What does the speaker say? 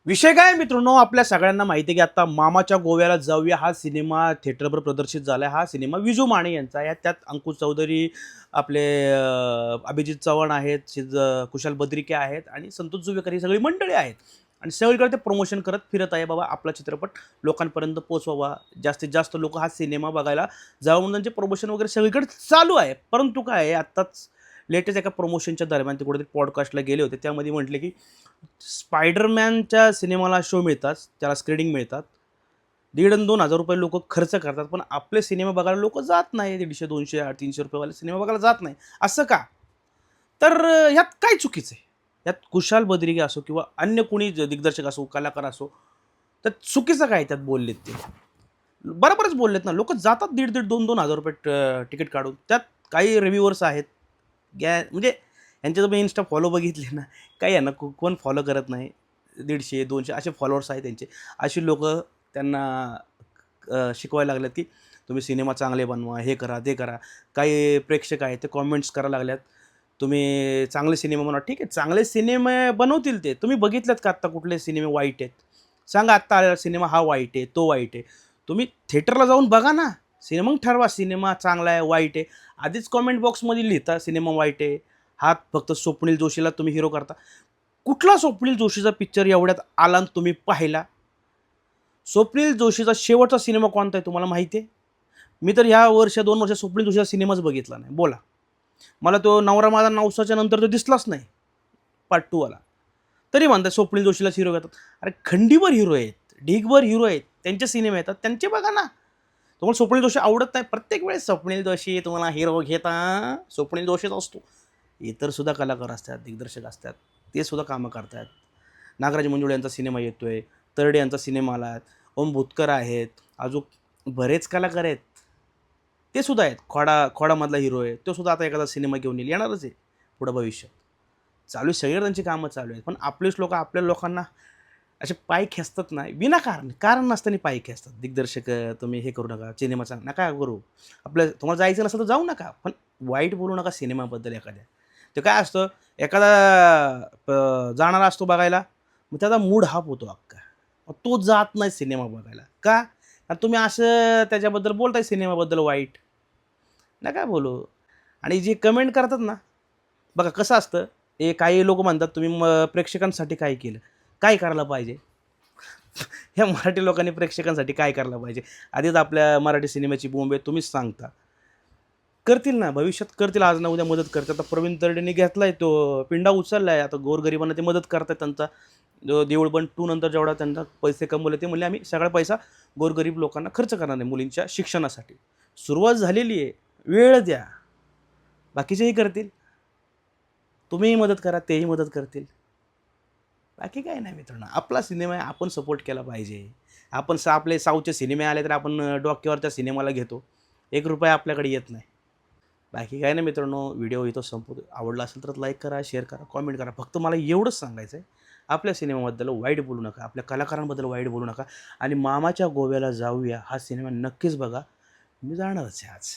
विषय काय मित्रांनो, आपल्या सगळ्यांना माहिती आहे की आता मामाच्या गोव्याला जाऊया हा सिनेमा थिएटरवर प्रदर्शित झाला हा सिनेमा विजू माने यांचा आहे. त्यात अंकुश चौधरी, आपले अभिजित चव्हाण आहेत, कुशाल बद्रिके आहेत आणि संतोष जुवेकर ही सगळी मंडळी आहेत. आणि सगळीकडे ते प्रमोशन करत फिरत आहे बाबा आपला चित्रपट लोकांपर्यंत पोहोचवावा, जास्तीत जास्त लोक हा सिनेमा बघायला जावं म्हणून त्यांचे प्रमोशन वगैरे सगळीकडे चालू आहे. परंतु काय आहे, आत्ताच लेटेस्ट एका प्रमोशनच्या दरम्यान ते कुठेतरी पॉडकास्टला गेले होते. त्यामध्ये म्हटले की स्पायडरमॅनच्या सिनेमाला शो मिळतात, त्याला स्क्रीनिंग मिळतात, 1,500 आणि 2,000 रुपये लोक खर्च करतात, पण आपले सिनेमा बघायला लोक जात नाही. 150, 200, 300 रुपयेवाले सिनेमा बघायला जात नाही. असं का? तर ह्यात काय चुकीचं आहे? यात कुशाल बद्रिके असो किंवा अन्य कोणी दिग्दर्शक असो, कलाकार असो, तर चुकीचं काय त्यात बोललेत ते? बरोबरच बोललेत ना. लोक जातात 1,500, 2,000 रुपये तिकीट काढून. त्यात काही रिव्ह्यूअर्स आहेत, म्हणजे यांचे तुम्ही इन्स्टा फॉलो बघितले ना, काही आहे ना, कोण फॉलो करत नाही. 150, 200 असे फॉलोअर्स आहेत त्यांचे. अशी लोकं त्यांना शिकवायला लागल्यात की तुम्ही सिनेमा चांगले बनवा, हे करा, ते करा. काही प्रेक्षक आहेत ते कॉमेंट्स करायला लागल्यात, तुम्ही चांगले सिनेमा बनवा. ठीक आहे, चांगले सिनेमे बनवतील ते. तुम्ही बघितलेत का आत्ता कुठले सिनेमे वाईट आहेत? सांगा आत्ता आलेला सिनेमा हा वाईट आहे, तो वाईट आहे. तुम्ही थिएटरला जाऊन बघा ना. मग ठरवा सिनेमा चांगला आहे, वाईट आहे. आधीच कॉमेंट बॉक्समध्ये लिहिता सिनेमा वाईट आहे. हा फक्त स्वप्नील जोशीला तुम्ही हिरो करता. कुठला स्वप्नील जोशीचा पिक्चर एवढ्यात आला आणि तुम्ही पाहिला? स्वप्नील जोशीचा शेवटचा सिनेमा कोणता आहे तुम्हाला माहिती आहे? मी तर ह्या वर्ष 2 वर्ष स्वप्नील जोशीचा सिनेमाच बघितला नाही. बोला. मला तो नवरा माझा नवसाच्या नंतर तो दिसलाच नाही, पार्ट 2 वाला. तरी म्हणतात स्वप्नील जोशीलाच हिरो घेतात. अरे खंडीभर हिरो आहेत, ढीगभर हिरो आहेत, त्यांचे सिनेमे येतात, त्यांचे बघा ना. तुम्हाला स्वप्नील जोशी आवडत नाही, प्रत्येक वेळेस स्वप्नील जोशी तुम्हाला हिरो घेता, स्वप्नील जोशीच असतो. इतर सुद्धा कलाकार असतात, दिग्दर्शक असतात, ते सुद्धा कामं करतात. नागराज मंजुळे यांचा सिनेमा येतोय, तरडे यांचा सिनेमा आला, ओम भूतकर आहेत, अजून बरेच कलाकार आहेत, ते सुद्धा आहेत. खोडामधला हिरो आहे, तो सुद्धा आता एखादा सिनेमा घेऊन येणारच आहे पुढं भविष्यात. चालू आहे, सगळे त्यांची कामं चालू आहेत. पण आपलेच लोक आपल्या लोकांना असे पाय खेचतात ना, कारण नसताना पाय खेचतात. दिग्दर्शक तुम्ही हे करू नका, सिनेमा चांगला नका करू, आपलं तुम्हाला जायचं नसेल तर जाऊ नका, पण वाईट बोलू नका सिनेमाबद्दल एखाद्या. ते काय असतं, एखादा जाणारा असतो बघायला, मग त्याचा मूड हाफ होतो अख्खा, मग तो जात नाही सिनेमा बघायला. का? कारण तुम्ही असं त्याच्याबद्दल बोलताय सिनेमाबद्दल वाईट. नका बोलू. आणि जे कमेंट करतात ना, बघा कसं असतं, हे काही लोक म्हणतात तुम्ही प्रेक्षकांसाठी काय केलं? काय करायला पाहिजे? ह्या मराठी लोकांनी प्रेक्षकांसाठी काय करायला पाहिजे? आधीच आपल्या मराठी सिनेमाची बोंब आहे, तुम्हीच सांगता. करतील ना, भविष्यात करतील, आज ना उद्या मदत करतात. आता प्रवीण तरडेंनी घेतलाय तो पिंडा उचलला आहे. आता गोरगरिबांना ते मदत करतात. त्यांचा देऊळ बंद 2 नंतर जेवढा त्यांना पैसे कमवले ते म्हणले आम्ही सगळा पैसा गोरगरीब लोकांना खर्च करणार आहे मुलींच्या शिक्षणासाठी. सुरुवात झालेली आहे, वेळ द्या. बाकीचेही करतील. तुम्हीही मदत करा, तेही मदत करतील. बाकी काही नाही मित्रांनो. आपला सिनेमा आहे, आपण सपोर्ट केला पाहिजे. आपण आपले साऊथचे सिनेमे आले तर आपण डोक्यावर त्या सिनेमाला घेतो. ₹1 आपल्याकडे येत नाही. बाकी काही नाही मित्रांनो. व्हिडिओ इथं संपवतो. आवडला असेल तर लाईक करा, शेअर करा, कॉमेंट करा. फक्त मला एवढंच सांगायचं आहे, आपल्या सिनेमाबद्दल वाईट बोलू नका, आपल्या कलाकारांबद्दल वाईट बोलू नका आणि मामाच्या गोव्याला जाऊया हा सिनेमा नक्कीच बघा. मी जाणारच आहे आज.